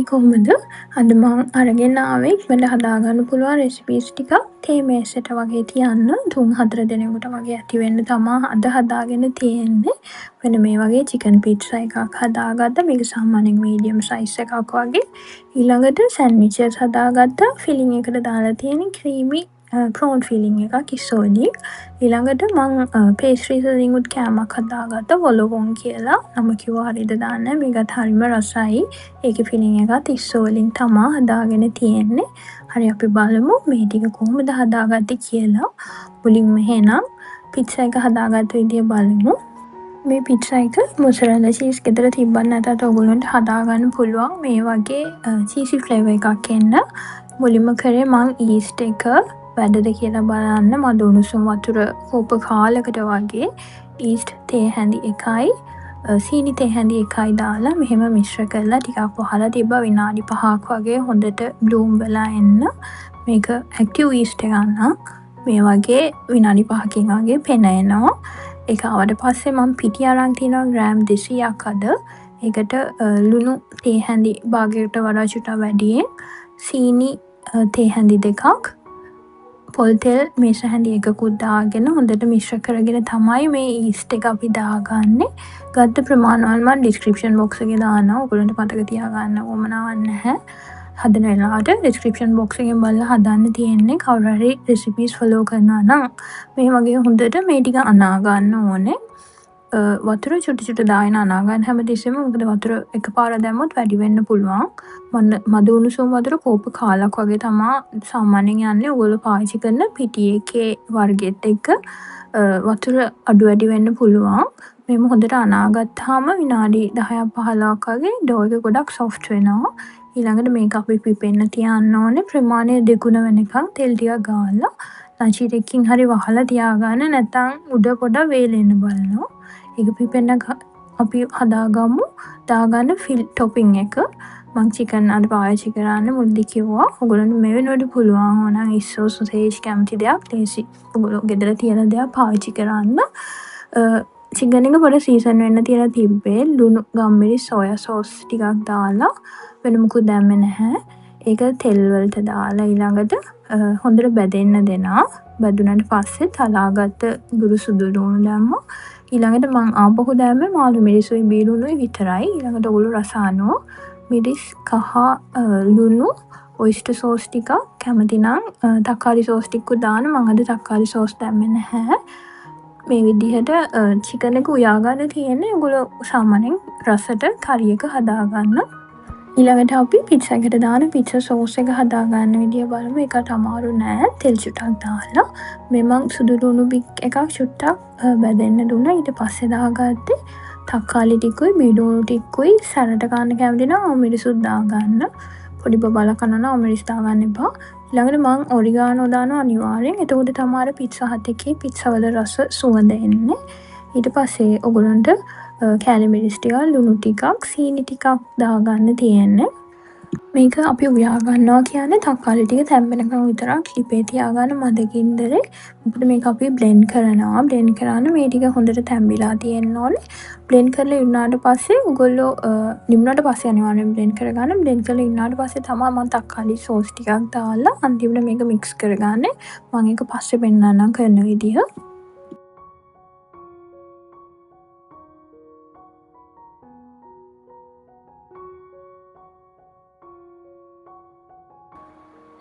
කොහොමද? අද මං අරගෙන ආවේ ඉක්මනට හදාගන්න පුළුවන් රෙසිපීස් ටිකක් තේ මේසෙට වගේ තියන්න 3-4 දෙනෙකුට වගේ ඇති වෙන්න තමා අද හදාගෙන තියෙන්නේ. මෙන්න මේ වගේ චිකන් පිට්සා එකක් හදාගත්තා. මේක සාමාන්‍යයෙන් මීඩියම් සයිස් එකක් වගේ. ඊළඟට සෑන්ඩ්විචස් හදාගත්තා. ෆිලිං එකට දාලා තියෙන්නේ ක්‍රීමි ප්‍රෝන් ෆිලිං එකක් ඉස්සෝලි. ඊළඟට මං පේස්ට්‍රීස් වලින් උත් කෑමක් හදාගත්තා. වොලොවොන් කියලා. නම කිව්වා හරියද දන්නේ නැහැ. මේකත් හරිම රසයි. ඒකේ ෆිලිං එකත් ඉස්සෝලින් තමා හදාගෙන තියෙන්නේ. හරි අපි බලමු මේ ටික කොහොමද හදාගත්තේ කියලා. මුලින්ම එහෙනම් පිට්සා එක හදාගත්ත විදිය බලමු. මේ පිට්සා එක මොසරෙලා චීස් ගෙදර තිබ්බත් නැතත් ඔයගොල්ලන්ට හදාගන්න පුළුවන්. මේ වගේ චීසි ෆ්ලේවර් එකක් එන්න මුලින්ම කරේ මං ඊස්ට් එක වැඩද කියලා බලන්න මද උණුසුම් වතුර කෝප කාලකට වගේ ඊස්ට් තේ හැඳි එකයි සීනි තේ හැඳි එකයි දාලා මෙහෙම මිශ්‍ර කරලා ටිකක් වහලා තිබ්බා විනාඩි 5ක් වගේ හොඳට බ්ලූම් වෙලා එන්න. මේක ඇක්ටිව් ඊස්ට් එකක් නම් මේ වගේ විනාඩි 5කින් වගේ පෙන එනවා. ඒක ආවට පස්සේ මම පිටි අරන් තිනවා ග්‍රෑම් 200ක් අද. ඒකට ලුණු තේ හැඳි භාගයකට වඩා චුට්ටක් වැඩියෙන් සීනි තේ හැඳි දෙකක් පොල් තෙල් මේස හැඳි එකකුත් දාගෙන හොඳට මිශ්‍ර කරගෙන තමයි මේ ඊස්ට් එක අපි දාගන්නේ. ගත්ත ප්‍රමාණවල මම ඩිස්ක්‍රිප්ෂන් බොක්ස් එකේ දානවා. ඔයගොල්ලන්ට මතක තියාගන්න ඕමනාවක් නැහැ. හදන වෙලාවට ඩිස්ක්‍රිප්ෂන් බොක්ස් එකෙන් බලලා හදන්න තියෙන්නේ. කවුරු හරි රෙසිපීස් ෆලෝ කරනවා නම් මේ වගේ හොඳට මේ ටික අනා ගන්න ඕනේ. වතුර චුටි චුටි දාගෙන අනා ගන්න හැමතිස්සෙම. මොකද වතුර එකපාර දැම්මොත් වැඩි වෙන්න පුළුවන්. මද උණුසුම් වතුර කෝප කාලක් වගේ තමා සාමාන්‍යයෙන් යන්නේ. ඔයගොල්ලෝ පාවිච්චි කරන පිටි එකේ වර්ගෙත් එක්ක වතුර අඩු වැඩි වෙන්න පුළුවන්. මේක හොඳට අනා ගත්තාම විනාඩි 10ක් 15ක් වගේ ඩෝ එක ගොඩක් සොෆ්ට් වෙනවා. ඊළඟට මේක අපි පිපෙන්න තියන්න ඕනේ. ප්‍රමාණය දෙගුණ වෙනකන් තෙල් ටිකක් ගාලා ලංචි එකකින් හරි වහලා තියාගන්න. නැත්නම් උඩ පොඩ වේලෙන්න බලනවා. ඒක පිපෙන්න අපි හදාගමු. දාගන්න ෆිල් ටොපින් එක මං චිකන් අද පාවිච්චි කරන්නේ මුලදී කිව්වා. ඔයගොල්ලන්ට මේ වෙනකොට පුළුවන් ඕනනම් ඉස්සෝ සොසේජ් කැමති දෙයක් ලේසි ඔයගොල්ලෝ ගෙදර තියෙන දේක් පාවිච්චි කරන්න. චිකන් එක පොඩ සීසන් වෙන්න තියලා තිබ්බේ. ලුණු ගම්මිරි සෝයා සෝස් ටිකක් දාලා වෙන මොකුත් දැම්මේ නැහැ. ඒක තෙල් වලට දාලා ඊළඟට හොඳට බැදෙන්න දෙනවා. බැදුනට පස්සේ තලාගත්ත ගුරු සුදු ලුණු දැම්මා. ඊළඟට මං ආපහු දැම්මේ මාළු මිරිසුයි බීලුණුයි විතරයි. ඊළඟට ඔයගොල්ලෝ රස අනුව මිරිස් කහ ලුණු ඔයිස්ටර් සෝස් ටිකක් කැමති නම් තක්කාලි සෝස් ටිකකුත් දාන්න. මං අද තක්කාලි සෝස් දැම්මේ නැහැ. මේ විදිහට චිකන් එක උයා ගන්න තියෙන්නේ. ඔයගොල්ලෝ සාමාන්‍යයෙන් රසට කරි එක හදාගන්න. ඊළඟට අපි පිට්සා එකට දාන පිට්සා සෝස් එක හදාගන්න විදිය බලමු. ඒකට අමාරු නෑ. තෙල් චුට්ටක් දාලා මේ මං සුදු ලුණු බික් එකක් චුට්ටක් බැදෙන්න දුන්නා. ඊට පස්සේ දාගත්තේ තක්කාලි ටිකුයි බීලුණු ටිකුයි සැරට ගන්න කැමති නම් මිරිසුත් දාගන්න. පොඩි බබාලා කනවා නම් මිරිස් දාගන්න එපා. ඊළඟට මං ඔරිගානෝ දානවා අනිවාර්යෙන්. එතකොට තමයි පිට්සා හත් එකේ පිට්සා වල රස සුවඳ එන්නේ. ඊට පස්සේ ඔයගොල්ලන්ට කෑලි මිරිස් ටිකක් ලුණු ටිකක් සීනි ටිකක් දාගන්න තියෙන්නේ. මේක අපි උයා ගන්නවා කියන්නේ තක්කාලි ටික තැම්බෙනකන් විතරක් ලිපේ තියාගන්න මදකින්දරේ. මොකද මේක අපි බ්ලෙන්ඩ් කරනවා. බ්ලෙන්ඩ් කරන්න මේ ටික හොඳට තැම්බිලා තියෙන්න ඕනේ. බ්ලෙන්ඩ් කරලා ඉන්නාට පස්සේ ඔයගොල්ලෝ නිමුණාට පස්සේ අනිවාර්යෙන් බ්ලෙන්ඩ් කරගන්න. බ්ලෙන්ඩ් කරලා ඉන්නාට පස්සේ තමයි මම තක්කාලි සෝස් ටිකක් දාලා අන්තිමට මේක මික්ස් කරගන්නේ. මම ඒක පස්සේ පෙන්නන්නම් කරන විදිහ.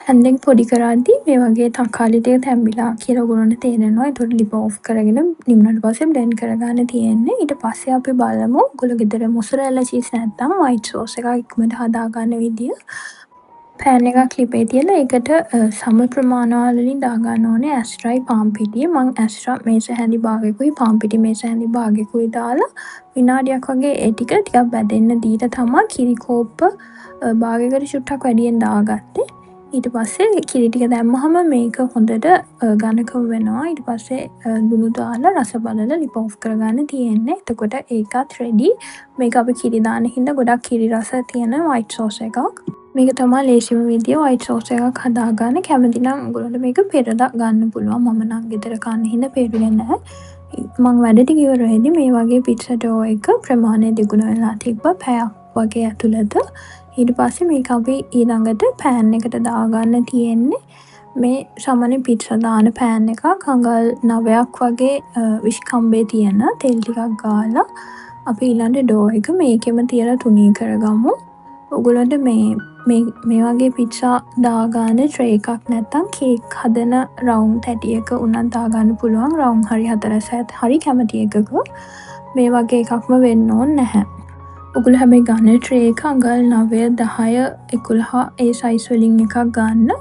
හැන්දෙන් පොඩි කරද්දී මේ වගේ තක්කාලි ටික තැම්බිලා කියලා ඔයගොල්ලන්ට තේරෙනවා. ඒතකොට ලිප ඔෆ් කරගෙන නිමුණාට පස්සේ බ්ලෙන්ඩ් කරගන්න තියෙන්නේ. ඊට පස්සේ අපි බලමු ඔයගොල්ලෝ ගෙදර මොසරෙල්ලා චීස් නැත්නම් වයිට් සෝස් එකක් ඉක්මනට හදාගන්න විදිය. පෑන් එකක් ලිපේ තියලා ඒකට සම ප්‍රමාණවල වලින් දාගන්න ඕනේ ඇස්ට්‍රයි පාන් පිටිය. මං ඇස්ට්‍රා මේස හැඳි භාගයකුයි පාන් පිටි මේස හැඳි භාගයකුයි දාලා විනාඩියක් වගේ ඒ ටික බැදෙන්න දීලා තමයි කිරි කෝප්ප භාගයකට චුට්ටක් වැඩියෙන් දාගත්තේ. ඊට පස්සේ කිරි ටික දැම්මහම මේක හොඳට ඝනකම වෙනවා. ඊට පස්සේ ලුණු දාලා රස බලලා ලිප ඔෆ් කරගන්න තියෙන්නේ. එතකොට ඒකත් රෙඩි. මේක අපි කිරි දාන හින්දා ගොඩක් කිරි රස තියෙන වයිට් සෝස් එකක්. මේක තමයි ලේසිම විදිය වයිට් සෝස් එකක් හදාගන්න. කැමති නම් ඔයගොල්ලන්ට මේක පෙරලා ගන්න පුළුවන්. මම නම් ගෙදර කන්න හින්දා පෙරුවේ නැහැ. මං වැඩ ටික ඉවර වෙද්දි මේ වගේ පිට්සා ඩෝ එක ප්‍රමාණය දෙගුණ වෙලා තිබ්බා. පැයක් වගේ ඇතුළත. ඊට පස්සේ මේක අපි ඊළඟට පෑන් එකට දාගන්න තියෙන්නේ. මේ සාමාන්‍ය පිට්සා දාන පෑන් එකක් අඟල් 9ක් වගේ විශ්කම්බේ තියෙන තෙල් ටිකක් ගාලා අපි ඊළඟ ඩෝ එක මේකෙම තියලා තුනී කරගමු. ඔයගොල්ලන්ට මේ වගේ පිට්සා දාගන්න ට්‍රේ එකක් නැත්නම් කේක් හදන රවුම් තැටියක උනත් දාගන්න පුළුවන්. රවුම් හරි 4 හරි කැමති එකක. මේ වගේ එකක්ම වෙන්න ඕනේ නැහැ. ඔයගොල්ලෝ හැබැයි ගන්න ට්‍රේ එක අඟල් 9, 10, 11 ඒ සයිස් වලින් එකක් ගන්න.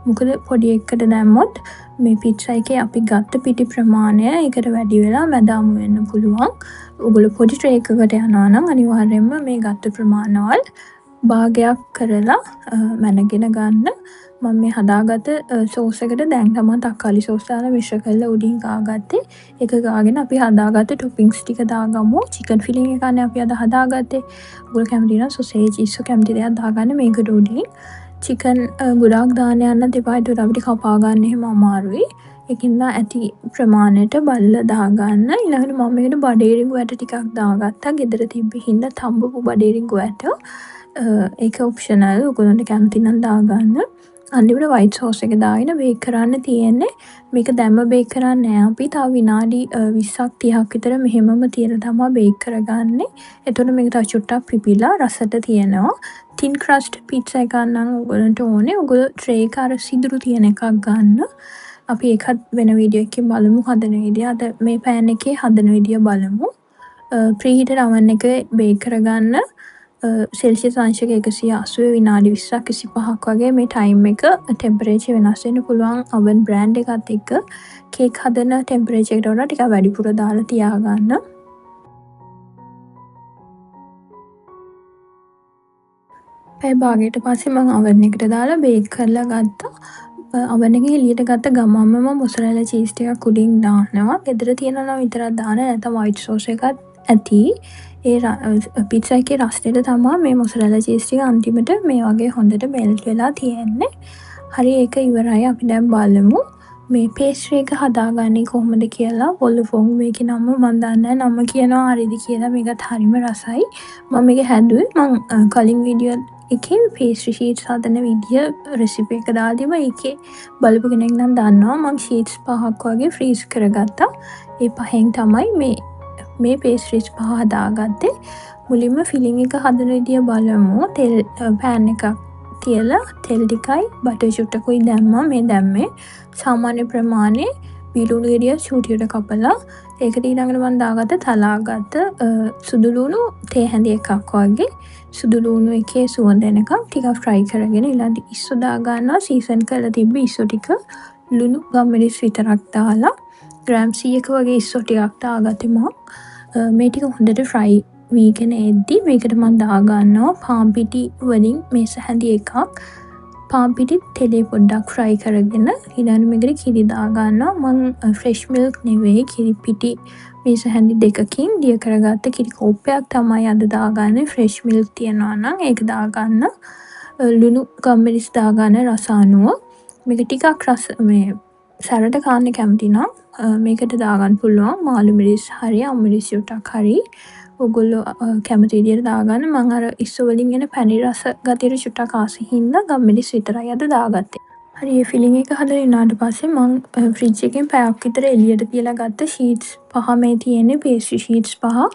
මොකද පොඩි එකකට දැම්මොත් මේ පිට්සා එකේ අපි ගත්ත පිටි ප්‍රමාණය ඒකට වැඩි වෙලා මැදාමු වෙන්න පුළුවන්. ඔයගොල්ලෝ පොඩි ට්‍රේ එකකට යනවා නම් අනිවාර්යයෙන්ම මේ ගත්ත ප්‍රමාණවල භාගයක් කරලා මැනගෙන ගන්න. මම මේ හදාගත්ත සෝස් එකට දැන් තමයි තක්කාලි සෝස් දාලා මිශ්‍ර කරලා උඩින් ගාගත්තේ. ඒක ගාගෙන අපි හදාගත්ත ටොපින්ග්ස් ටික දාගමු. චිකන් ෆිලින් එකනේ අපි අද හදාගත්තේ. ඔයගොල්ලෝ කැමති නම් සොසේජ් ඉස්සෝ කැමති දෙයක් දාගන්න මේකට උඩින්. චිකන් ගොඩාක් දාන්න යන්න දෙපා. ඒකට අපිට කපා ගන්න එහෙම අමාරුයි. ඒකින්ද ඇති ප්‍රමාණයට බලලා දාගන්න. ඊළඟට මම මේකට බඩේරිඟු ඇට ටිකක් දාගත්තා. ගෙදර තිබ්බ හින්දා තඹපු බඩේරිඟු ඇට. ඒක ඔප්ෂනල්. ඔයගොල්ලන්ට කැමති නම් දාගන්න. අන්තිමට වයිට් සෝස් එක දාගෙන බේක් කරන්න තියෙන්නේ. මේක දැම්ම බේක් කරන්නේ නැහැ. අපි තව විනාඩි 20ක් 30ක් විතර මෙහෙමම තියලා තමයි බේක් කරගන්නේ. එතකොට මේක තව චුට්ටක් පිපිලා රසට තියෙනවා. තින් ක්‍රස්ට් පිට්සා එකක් නම් ඔයගොල්ලන්ට ඕනේ. ඔයගොල්ලෝ ට්‍රේ එක අර සිදුරු තියෙන එකක් ගන්න. අපි ඒකත් වෙන වීඩියෝ එකකින් බලමු හදන විදිය. අද මේ පෑන් එකේ හදන විදිය බලමු. ප්‍රීහීටර් oven එකේ බේක් කරගන්න. සෙල්සියස් අංශක 180 විනාඩි 20ක් 25ක් වගේ මේ ටයිම් එක ටෙම්පරේචර් වෙනස් වෙන්න පුළුවන් oven බ්‍රෑන්ඩ් එකත් එක්ක කේක් හදන ටෙම්පරේචර් එකට වඩා ටිකක් වැඩිපුර දාලා තියාගන්න. පැය භාගයකට පස්සේ මම oven එකට දාලා බේක් කරලා ගත්තා. oven එකේ එළියට ගත්ත ගමන්ම මම මොසරෙලා චීස් ටිකක් උඩින් දානවා. ගෙදර තියෙනවා නම් විතරක් දාන්න නැත්නම් වයිට් සෝස් එකත් ඇති. ඒ පිට්සා එකේ රස්නෙට තමයි මේ මොසරෙලා චීස් ටික අන්තිමට මේ වගේ හොඳට මෙල්ට් වෙලා තියෙන්නේ. හරි ඒක ඉවරයි. අපි දැන් බලමු මේ පේස්ට්‍රි එක හදාගන්නේ කොහොමද කියලා. වොල්ෆෝන් මේකේ නම මම දන්නේ නැහැ. නම කියනවා හරිද කියලා. මේකත් හරිම රසයි. මම මේක හැදුවේ මම කලින් වීඩියෝ එකේ පේස්ට්‍රි ෂීට්ස් හදන විදිය රෙසිපි එක දාලා තිබ්බා. ඒකේ බලපු කෙනෙක් නම් දන්නවා මම ෂීට්ස් 5ක් වගේ ෆ්‍රීස් කරගත්තා. ඒ පහෙන් තමයි මේ පේස්ට්‍රීස් 5 හදාගත්තේ. මුලින්ම ෆිලිං එක හදන විදිය බලමු. තෙල් පෑන් එකක් තියලා තෙල් ටිකයි බටර් චුට්ටකුයි දැම්මා. මේ දැම්මේ සාමාන්‍ය ප්‍රමාණයේ බීලුණු ගෙඩිය චූටියට කපලා ඒකට ඊළඟට මම දාගත්ත තලාගත්ත සුදු ලුණු තේ හැඳි එකක් වගේ. සුදු ලුණු එකේ සුවඳ එනකම් ටිකක් ෆ්‍රයි කරගෙන ඊළඟට ඉස්සු දා ගන්නවා. සීසන් කරලා තිබ්බ ඉස්සු ටික ලුණු ගම්මිරිස් විතරක් දාලා ග්‍රෑම් 100ක වගේ ඉස්සු ටිකක් දාගත්තේ මම. මේ ටික හොඳට ෆ්‍රයි වීගෙන එද්දි මේකට මම දාගන්නවා පාන් පිටි වලින් මේස හැඳි එකක්. පාන් පිටි තෙලේ පොඩ්ඩක් ෆ්‍රයි කරගෙන ඊළඟට මේකට කිරි දාගන්නවා. මම ෆ්‍රෙෂ් මිල්ක් නෙවෙයි කිරි පිටි මේස හැඳි දෙකකින් දිය කරගත්ත කිරි කෝප්පයක් තමයි අද දාගන්නේ. ෆ්‍රෙෂ් මිල්ක් තියනවා නම් ඒක දාගන්න. ලුණු ගම්මිරිස් දාගන්න රස අනුව. මේක ටිකක් රස මේ සැරට කාන්න කැමති නම් මේකට දාගන්න පුළුවන් මාළු මිරිස් හරි අම්මිරිස් චුට්ටක් හරි ඔයගොල්ලෝ කැමති විදියට දාගන්න. මම අර ඉස්සු වලින් එන පැණි රස ගතියට චුට්ටක් ආසි හින්දා ගම්මිරිස් විතරයි අද දාගත්තේ. හරි මේ ෆිලිං එක හදලා ඉන්නාට පස්සේ මම ෆ්‍රිජ් එකෙන් පැයක් විතර එළියට තියලා ගත්ත ෂීට්ස් 5 මේ තියෙන්නේ පේස්ට්‍රි ෂීට්ස් 5.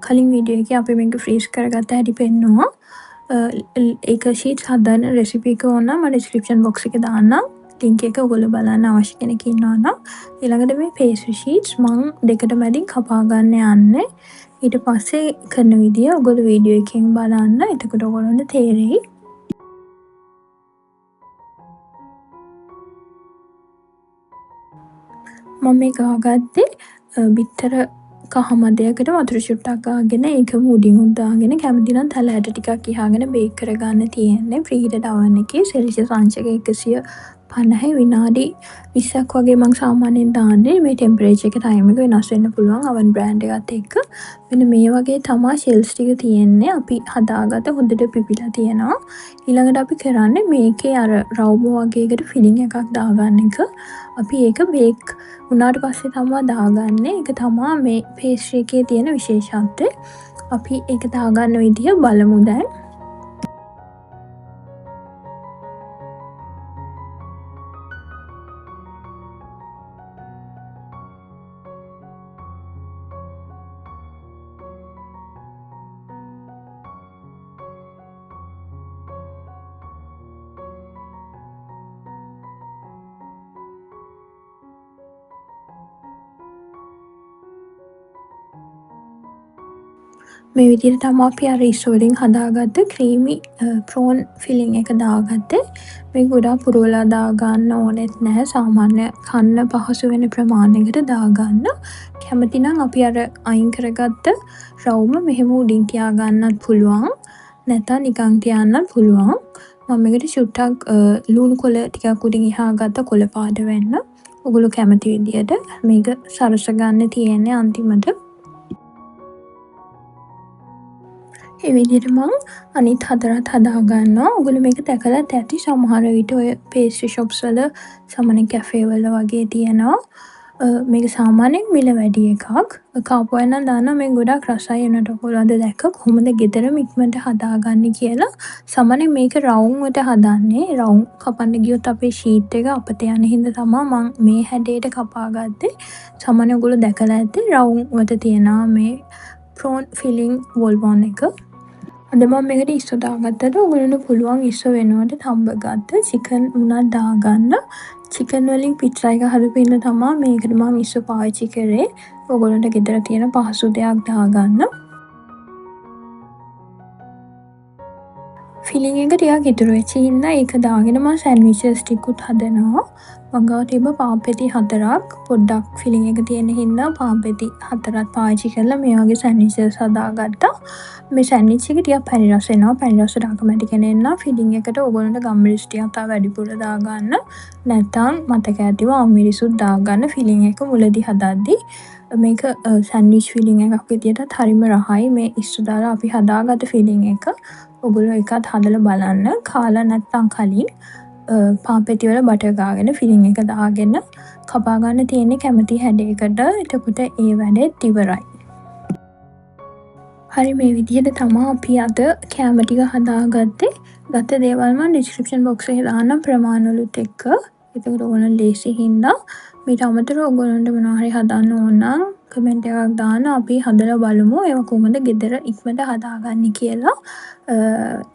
කලින් වීඩියෝ එකේ අපි මේක ෆ්‍රීස් කරගත්ත හැටි පෙන්නුවා. ඒක ෂීට්ස් හදන රෙසිපි එක ඕන නම් මම ඩිස්ක්‍රිප්ෂන් බොක්ස් එකේ දාන්නම්. ලින්ක් එක ඔයගොල්ලෝ බලන්න අවශ්‍ය කෙනෙක් ඉන්නවා නම්. ඊළඟට මේ පේස්ට්‍රි ෂීට්ස් මම දෙකට මැදින් කපා ගන්න යන්නේ. ඊට පස්සේ කරන විදිය ඔයගොල්ලෝ වීඩියෝ එකෙන් බලන්න. එතකොට ඔයගොල්ලන්ට තේරෙයි. මම මේ ගාගත්තේ බිත්තර කහ මදයකට වතුර චුට්ටක් ගාගෙන ඒක මුඩින් උදාගෙන කැමති නම් තල ඇට ටිකක් ඉහාගෙන බේක් කරගන්න තියෙන්නේ. ප්‍රීහීටර් oven එකේ සෙල්සියස් අංශක 150 විනාඩි 20ක් වගේ මම සාමාන්‍යයෙන් දාන්නේ. මේ ටෙම්පරේචර් එක ටයිම් එක වෙනස් වෙන්න පුළුවන් oven බ්‍රෑන්ඩ් එකත් එක්ක. මෙන්න මේ වගේ තමයි ෂෙල්ස් ටික තියෙන්නේ. අපි හදාගත්ත හොඳට පිපිලා තියෙනවා. ඊළඟට අපි කරන්නේ මේකේ අර රවුම වගේ එකට ෆිලිං එකක් දාගන්න එක. අපි ඒක බේක් වුණාට පස්සේ තමයි දාගන්නේ. ඒක තමයි මේ පේස්ට්‍රි එකේ තියෙන විශේෂත්වය. අපි ඒක දාගන්න විදිහ බලමු දැන්. මේ විදිහට තමයි අපි අර ඉස්සු වලින් හදාගත්ත ක්‍රීමි ප්‍රෝන් ෆිලිං එක දාගත්තේ. මේක ගොඩාක් පුරවලා දාගන්න ඕනෙත් නැහැ. සාමාන්‍ය කන්න පහසු වෙන ප්‍රමාණයකට දාගන්න. කැමති නම් අපි අර අයින් කරගත්ත රවුම මෙහෙම උඩින් තියාගන්නත් පුළුවන්. නැත්නම් නිකන් තියන්නත් පුළුවන්. මම මේකට චුට්ටක් ලුණු කොළ ටිකක් උඩින් එහා ගත්ත කොළ පාට වෙන්න. ඔයගොල්ලෝ කැමති විදිහට මේක සරස ගන්න තියෙන්නේ අන්තිමට. ඒ විදිහට මං අනිත් හතරත් හදාගන්නවා. ඔයගොල්ලෝ මේක දැකලත් ඇති සමහර විට ඔය පේස්ට්‍රි shops වල සමහර කැෆේ වල වගේ තියෙනවා. මේක සාමාන්‍යයෙන් මිල වැඩි එකක්. කාපු අය නම් දන්නවා මේක ගොඩක් රසයි වෙනට. ඔයගොල්ලෝ අද දැක්ක කොහොමද ගෙදරම ඉක්මනට හදාගන්නේ කියලා. සාමාන්‍යයෙන් මේක රවුම් වලට හදන්නේ. රවුම් කපන්න ගියොත් අපේ ෂීට් එක අපත යන හින්දා තමයි මං මේ හැඩයට කපාගත්තේ. සාමාන්‍යයෙන් ඔයගොල්ලෝ දැකලා ඇති රවුම් වලට තියෙනවා මේ ප්‍රෝන් ෆිලිං වොල්බෝන් එක. අද මම මේකට ඉස්සු දාගත්තට ඔයගොල්ලන්ට පුළුවන් ඉස්සු වෙනුවට තම්බ ගත්ත චිකන් උනත් දාගන්න. චිකන් වලින් පිට්සා එක හදපු ඉන්න තමයි මේකට මම ඉස්සු පාවිච්චි කරේ. ඔයගොල්ලන්ට ගෙදර තියෙන පහසු දෙයක් දාගන්න. ෆිලිං එක ටිකක් ඉතුරු වෙච්ච හින්දා ඒක දාගෙන මම සෑන්ඩ්විචස් ටිකුත් හදනවා. මං ගාව තිබ්බ පාන් පෙති 4ක් පොඩ්ඩක් ෆිලිං එක තියෙන හින්දා පාන් පෙති 4ක් පාවිච්චි කරලා මේ වගේ සෑන්ඩ්විචස් හදාගත්තා. මේ සෑන්ඩ්විච් එක ටිකක් පැණි රස එනවා. පැණි රසට අකමැති කෙනෙක් නම් ෆිලිං එකට ඔයගොල්ලන්ට ගම්මිරිස් ටිකක් තව වැඩිපුර දාගන්න. නැත්නම් මතක ඇතිව අමිරිසුත් දාගන්න ෆිලිං එක මුලදී හදද්දි. මේක සෑන්ඩ්විච් ෆිලිං එකක් විදියටත් හරිම රහයි. මේ ඉස්සු දාලා අපි හදාගත්ත ෆිලිං එක ඔයගොල්ලෝ එකත් හදලා බලන්න. කාලා නැත්නම් කලින් පාන් පෙති වල බටර් ගාගෙන ෆිලිං එක දාගෙන කපා ගන්න තියෙන්නේ කැමති හැඩයකට. එතකොට ඒ වැඩෙත් ඉවරයි. හරි මේ විදිහට තමයි අපි අද කෑම ටික හදාගත්තේ. ගත්ත දේවල් මම ඩිස්ක්‍රිප්ෂන් බොක්ස් එකේ දාන්නම් ප්‍රමාණවලුත් එක්ක. එතකොට ඔයගොල්ලෝ ලේසි හින්දා මේට අමතරව ඔයගොල්ලන්ට මොනවා හරි හදන්න ඕන නම් කමෙන්ට් එකක් දාන්න. අපි හදලා බලමු ඒවා කොහොමද ගෙදර ඉක්මනට හදාගන්නේ කියලා.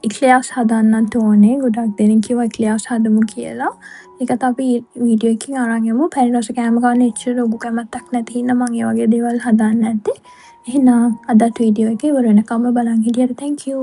ඉක්ලියාස් හදන්නත් ඕනේ. ගොඩක් දෙනෙක් කිව්වා ඉක්ලියාස් හදමු කියලා. ඒකත් අපි වීඩියෝ එකකින් අරන් යමු. පැණි රස කෑම කන්න එච්චර ලොකු කැමැත්තක් නැති හින්දා මම ඒ වගේ දේවල් හදන්නේ නැත්තේ. එහෙනම් අදත් වීඩියෝ එක ඉවර වෙනකම්ම බලන් හිටියට thank you.